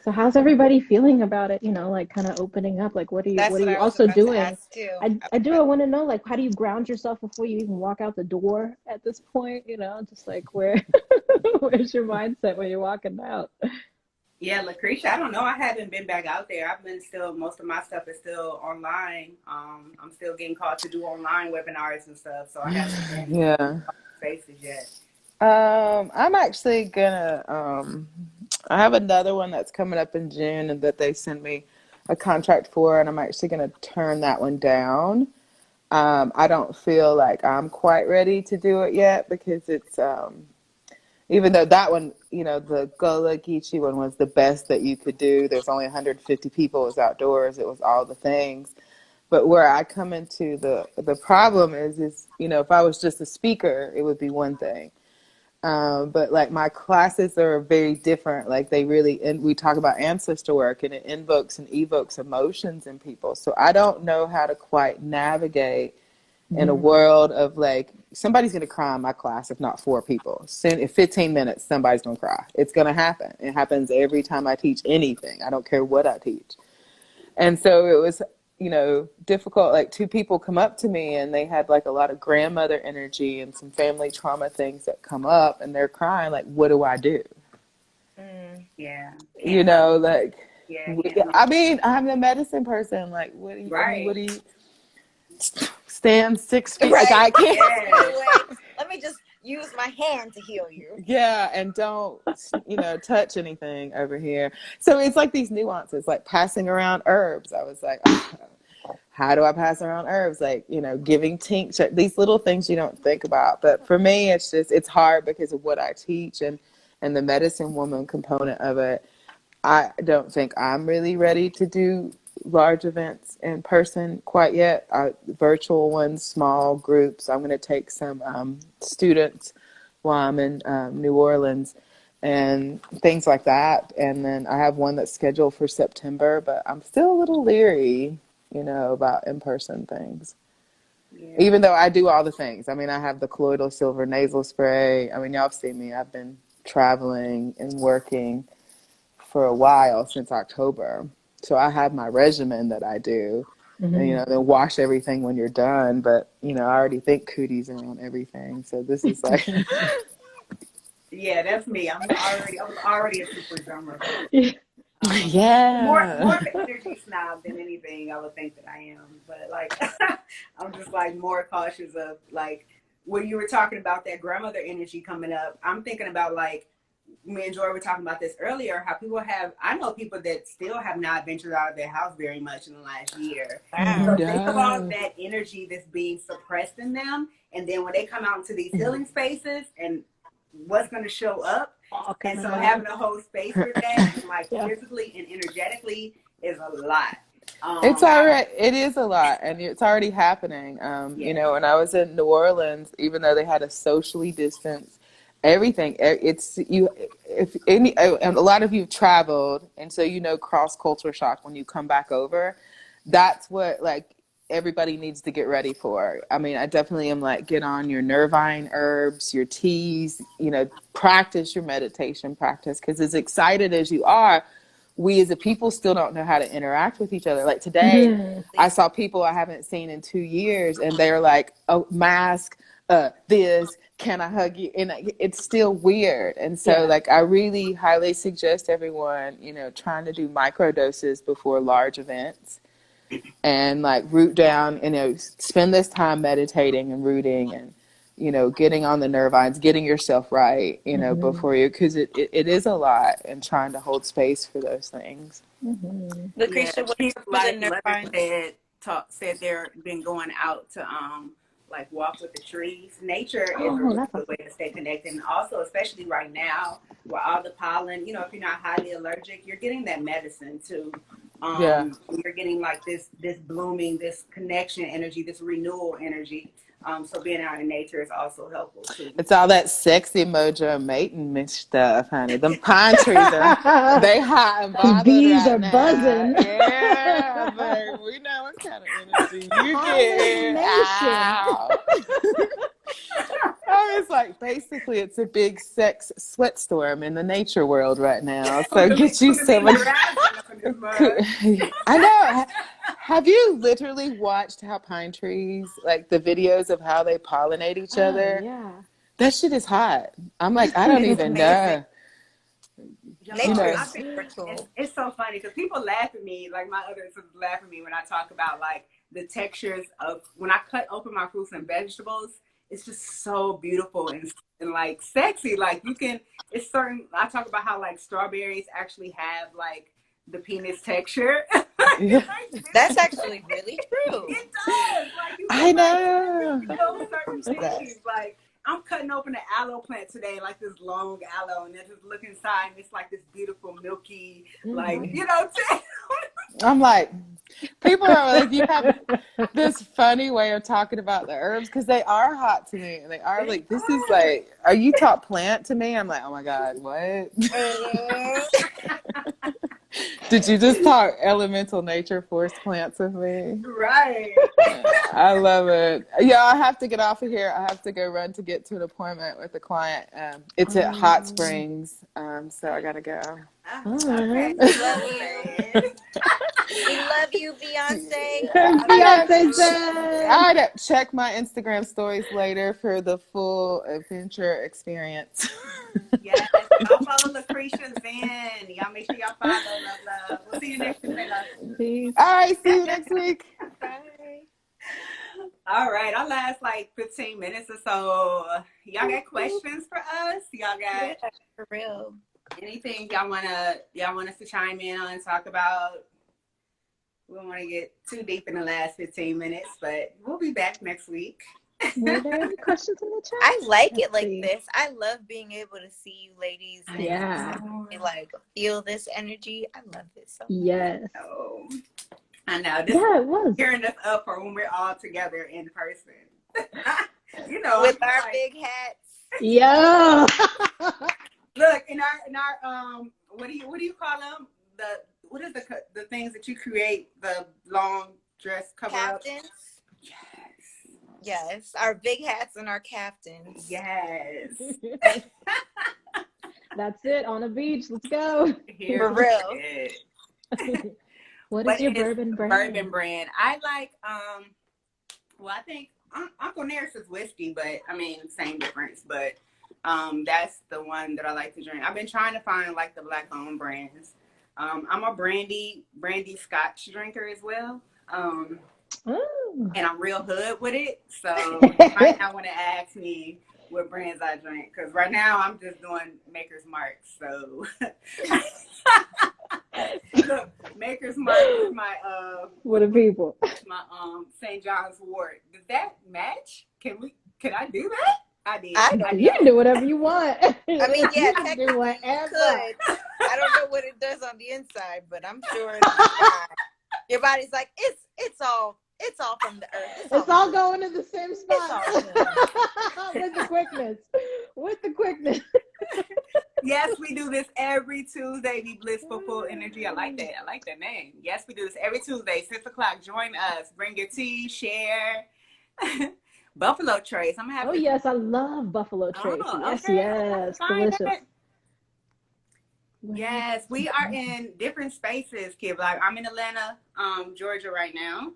So how's everybody feeling about it? Like kind of opening up. Like what That's are what you I was also about to doing? ask too. I want to know like how do you ground yourself before you even walk out the door at this point? Just like where where's your mindset when you're walking out? Yeah, Lucretia, I don't know. I haven't been back out there. I've been still, most of my stuff is still online. I'm still getting called to do online webinars and stuff, so I haven't been to Yeah. spaces yet. I'm actually gonna I have another one that's coming up in June and that they sent me a contract for, and I'm actually gonna turn that one down. I don't feel like I'm quite ready to do it yet because it's even though that one, the Gullah Geechee one was the best that you could do. There's only 150 people. It was outdoors. It was all the things. But where I come into the problem is if I was just a speaker, it would be one thing. But like my classes are very different. Like they really, and we talk about ancestor work and it invokes and evokes emotions in people. So I don't know how to quite navigate in a Mhm. world of like, somebody's going to cry in my class, if not four people. Soon, in 15 minutes, somebody's going to cry. It's going to happen. It happens every time I teach anything. I don't care what I teach. And so it was, difficult. Like two people come up to me and they had like a lot of grandmother energy and some family trauma things that come up and they're crying like, what do I do? Mm. Yeah, can't Like, yeah, can't help. I mean, I'm the medicine person. Like, what Right. do you stand 6 feet? Like Right. I can't. Get out of the Yes. way. Let me just use my hand to heal you. Yeah, and don't, touch anything over here. So it's like these nuances, like passing around herbs. I was like, oh, how do I pass around herbs? Like, giving tincture, these little things you don't think about. But for me, it's hard because of what I teach and the medicine woman component of it. I don't think I'm really ready to do large events in person quite yet. Virtual ones, small groups. I'm going to take some students while I'm in New Orleans and things like that. And then I have one that's scheduled for September, but I'm still a little leery, about in-person things. Yeah. Even though I do all the things. I mean, I have the colloidal silver nasal spray. I mean, y'all have seen me. I've been traveling and working for a while since October. So I have my regimen that I do. And, Mhm. then wash everything when you're done. But, I already think cooties are on everything. So this is like, Yeah, that's me. I was already a super drummer. Yeah. More yeah. of an energy snob than anything I would think that I am. But like I'm just like more cautious of like when you were talking about that grandmother energy coming up, I'm thinking about like me and Joy were talking about this earlier, how I know people that still have not ventured out of their house very much in the last year. Wow. So Mhm. think of all of Yeah. that energy that's being suppressed in them. And then when they come out into these healing spaces and what's going to show up. All And coming so out. having a whole space for that, and like Yeah. physically and energetically, is a lot. It's Um, already, it is a lot, and it's already happening. yeah. When I was in New Orleans, even though they had a socially distanced everything, it's you. If any, and a lot of you have traveled, and so cross culture shock when you come back over. That's what like everybody needs to get ready for. I mean, I definitely am like, get on your nervine herbs, your teas. Practice your meditation practice, because as excited as you are, we as a people still don't know how to interact with each other. Like today, Mhm. I saw people I haven't seen in 2 years, and they're like, "Oh, mask, this, can I hug you?" And it's still weird. And so, Yeah. like, I really highly suggest everyone, trying to do micro doses before large events, and like root down, spend this time meditating and rooting and getting on the nervines, getting yourself right, Mhm. before you, because it is a lot, and trying to hold space for those things. Mhm. Yeah, Lucretia, what kids are the like nerve Leonard vines? said they're been going out to like walk with the trees. Nature is a Oh, really that's good awesome. way to stay connected, and also especially right now where all the pollen, if you're not highly allergic, you're getting that medicine too. Yeah. You're getting like this blooming, this connection energy, this renewal energy. So being out in nature is also helpful too. It's all that sexy mojo mating stuff, honey. Them pine trees they hot and The bothered bees right are now. buzzing. Yeah, but we know what kind of energy you get. Pollination. Ow. Oh, it's like basically it's a big sex sweat storm in the nature world right now. So get you some. Kundalini rising up in this mug. I know. Have you literally watched how pine trees, like the videos of how they pollinate each Oh, other? yeah. That shit is hot. I'm like, I don't It's even amazing. know. You Nature Y'all, know. is I think super cool. it's so funny because people laugh at me, like my other sisters laugh at me when I talk about like the textures of when I cut open my fruits and vegetables. It's just so beautiful and like sexy. Like it's certain. I talk about how like strawberries actually have like the penis texture. Yeah. That's actually really true. It does. Like you I can like know. feel certain Yes. things. Like I'm cutting open an aloe plant today, like this long aloe, and then just look inside, and it's like this beautiful milky, like Mhm. I'm like, people are like, you have this funny way of talking about the herbs, because they are hot to me, and they are They like, this is are. like, are you top plant to me? I'm like, oh my God, what? Mhm. Did you just talk elemental nature force plants with me? Right. I love it. Yeah, I have to get off of here. I have to go run to get to an appointment with a client. It's at Hot Um, Springs, so I gotta go. all Okay. right. We So love cool, you. man. We love you, Beyonce. I gotta, Beyonce says. I gotta check my Instagram stories later for the full adventure experience. Yes. Y'all follow Lucretia Zen. Y'all make sure y'all follow love. We'll see you next week, my Peace. All right, see you next week. Bye. All right. Our last like 15 minutes or so. Y'all got questions for us? Y'all got Yeah, for real. anything y'all want us to chime in on and talk about? We don't want to get too deep in the last 15 minutes, but we'll be back next week. Were there any questions in the chat? I like Let's it like see. this. I love being able to see you ladies and Yeah. like feel this energy. I love it so much. Yes. Oh, I know. This Yeah, it was. gearing us up for when we're all together in person. With our like, big hats. Yeah. look in our what do you call them? What is the things that you create, the long dress cover up? Caftans. Yes. Yes, our big hats and our caftans. Yes. That's it. On a beach. Let's go. Here For we real. go. What What is your is bourbon brand? bourbon brand? I like well I think Uncle Nearest is whiskey, but I mean same difference, but that's the one that I like to drink. I've been trying to find like the black owned brands. I'm a brandy scotch drinker as well. Oh. And I'm real hood with it. So you might not want to ask me what brands I drink, because right now I'm just doing Maker's Mark. So look, Maker's Mark is my What are people? my St. John's wort. Does that match? Can I do that? I did. I don't You know. can do whatever you want. I mean, yeah, You can technically do you whatever. could. I don't know what it does on the inside, but I'm sure it'll be fine. Your body's like, it's all from the earth. It's all going to the same spot. It's all good. With the quickness. With the quickness. Yes, we do this every Tuesday. Be blissful, full energy. I like that. I like that name. Yes, we do this every Tuesday, 6 o'clock. Join us. Bring your tea, share. Buffalo Trace. I'm gonna have Oh to. yes, I love buffalo trace. Oh, Yes, okay. yes, Find delicious. that. Yes, we are in different spaces, kid. Like I'm in Atlanta, Georgia right now,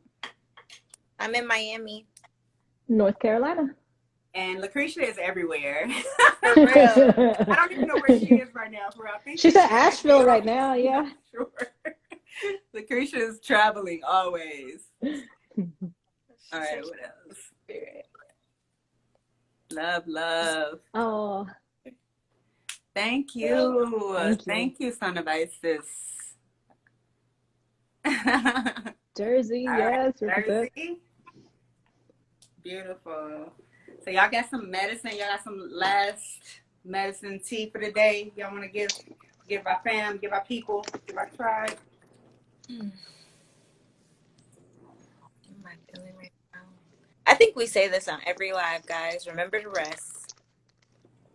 I'm in Miami. North Carolina. and Lucretia is everywhere. For real. I don't even know where she is right now. For real. I think She's at Asheville right now. Yeah. Sure. Lucretia is traveling always. All right, what else? Love. Oh, Thank you. Thank you. Son of Isis. Jersey, All yes. right, Represent. Jersey. Beautiful. So y'all got some medicine. Y'all got some last medicine tea for the day. Y'all want to give our fam, give our people, give our tribe. What am I feeling right now? I think we say this on every live, guys. Remember to rest.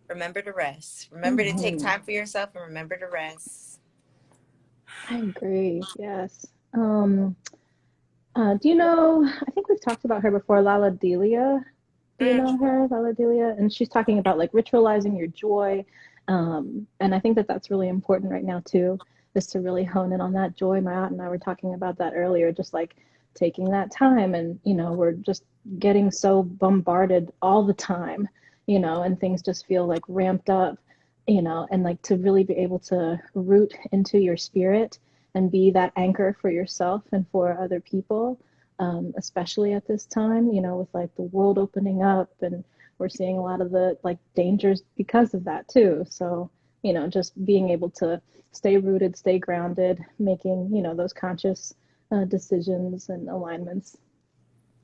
Remember to rest. Remember to take time for yourself and remember to rest. I agree. Yes. Do you know, I think we've talked about her before, Lala Delia. Do you know her, Lala Delia? And she's talking about like ritualizing your joy. And I think that that's really important right now too, is to really hone in on that joy. My aunt and I were talking about that earlier, just like taking that time. And, you know, we're just getting so bombarded all the time, you know, and things just feel like ramped up, you know, and like to really be able to root into your spirit and be that anchor for yourself and for other people, especially at this time, you know, with like the world opening up, and we're seeing a lot of the like dangers because of that too. So, you know, just being able to stay rooted, stay grounded, making, you know, those conscious decisions and alignments.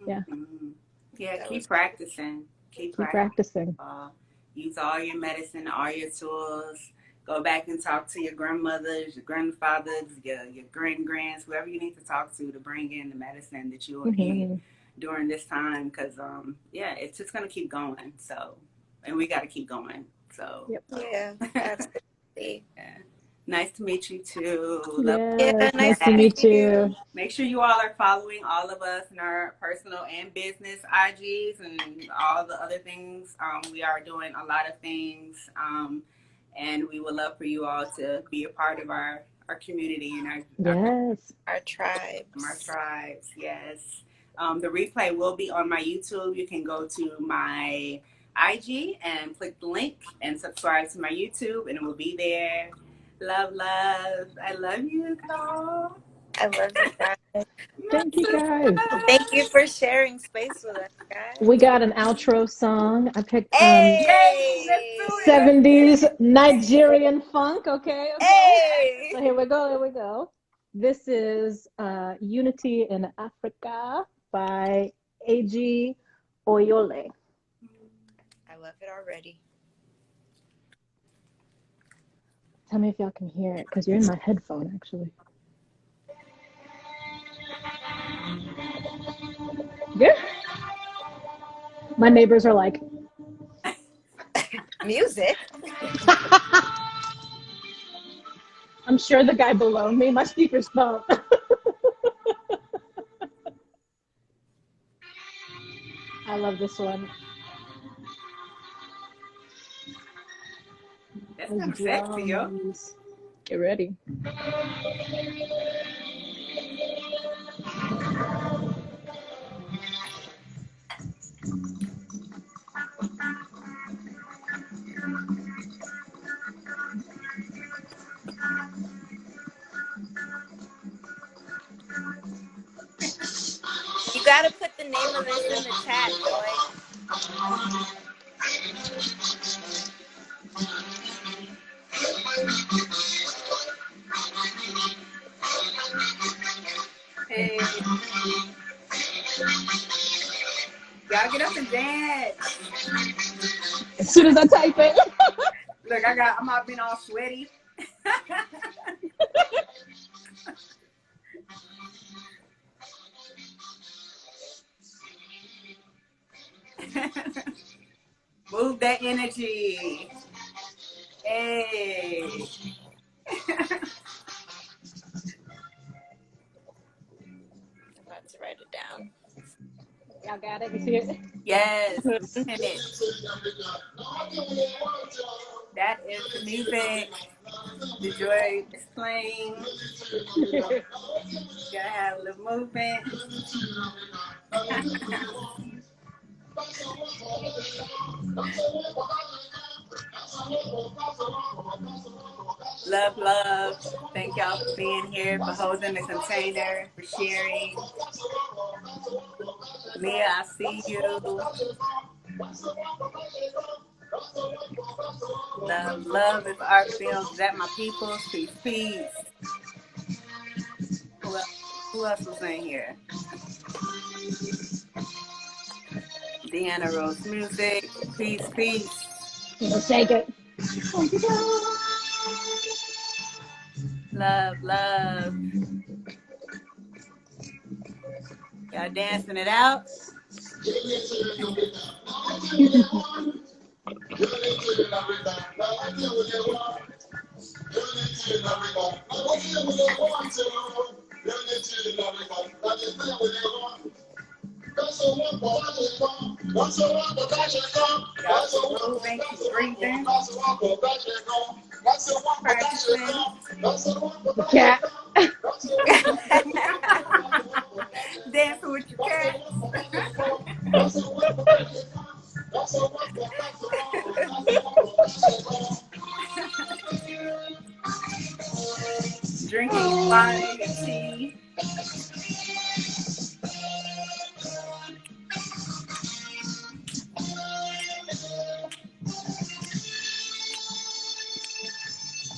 Yeah. Mm-hmm. Yeah, keep practicing. Keep practicing. Use all your medicine, all your tools. Go back and talk to your grandmothers, your grandfathers, your grands, whoever you need to talk to bring in the medicine that you will need during this time. Because, yeah, it's just going to keep going. So, and we got to keep going. So, yeah, absolutely. Yeah. Nice to meet you too. Yeah, nice to meet you. Make sure you all are following all of us in our personal and business IGs and all the other things. We are doing a lot of things, and we would love for you all to be a part of our community and our tribes. Our tribes, yes. The replay will be on my YouTube. You can go to my IG and click the link and subscribe to my YouTube, and it will be there. Love. I love you, Carl. I love you guys. Thank you, guys. Thank you for sharing space with us, guys. We got an outro song. I picked 70s Nigerian funk. Okay. Hey. So here we go. This is Unity in Africa by A.G. Oyole. I love it already. Tell me if y'all can hear it, because you're in my headphone, actually. Good. My neighbors are like, music. I'm sure the guy below me, my speaker's phone. I love this one. That's kind of sexy, yo. Get ready. You gotta put the name of this in the chat, Joy. Hey. Y'all get up and dance. As soon as I type it. Look, I'm not being all sweaty. Move that energy. Hey. I'm about to write it down. Y'all got it? You see it? Yes, minute. That is the music. The joy is playing. Gotta have a little movement. Love, love. Thank y'all for being here, for holding the container, for sharing. Mia, I see you. Love, love is art films. Is that my peoples? Peace, peace. Who else was in here? Deanna Rose Music. Peace, peace. Let's take it. Love, love. Y'all dancing it out? Y'all keep moving, keep breathing, practicing. The cat. Dancing with your cats. Drinking your water, your tea.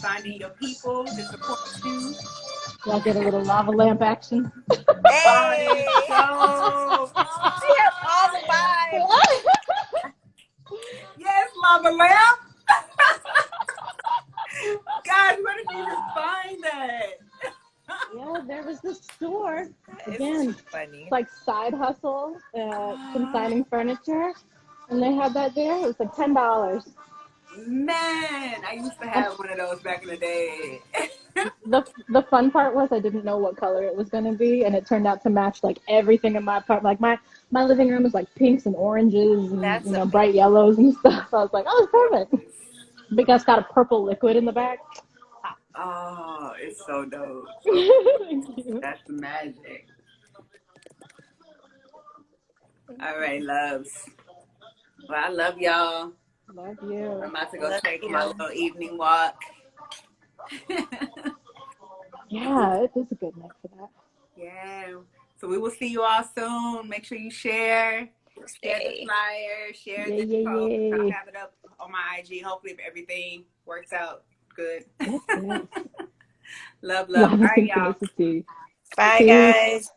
Finding your people to support you. Y'all get a little lava lamp action. Oh, this is Hey! so She has all the vibes. yes, lava lamp. God, where did you even find that? Yeah, there was this store. It's Again, too funny. it's like side hustle, consigning furniture. And they had that there. It was like $10. Man, I used to have one of those back in the day. The fun part was I didn't know what color it was going to be, and it turned out to match like everything in my apartment. Like my living room was like pinks and oranges and That's bright yellows and stuff. I was like, oh, it's perfect. Because it's got a purple liquid in the back. Oh, it's so dope. Thank you. That's the magic. All right, loves. Well, I love y'all. Love you. I'm about to go love take you. my little evening walk. Yeah, it is a good night for that. Yeah. So we will see you all soon. Make sure you share the Stay. flyer, share Yay, the yay, post. I'll yay. have it up on my IG. Hopefully, if everything works out good. Yes, yes. Love, love. Love All and right, y'all. synchronicity. Bye, Peace. guys.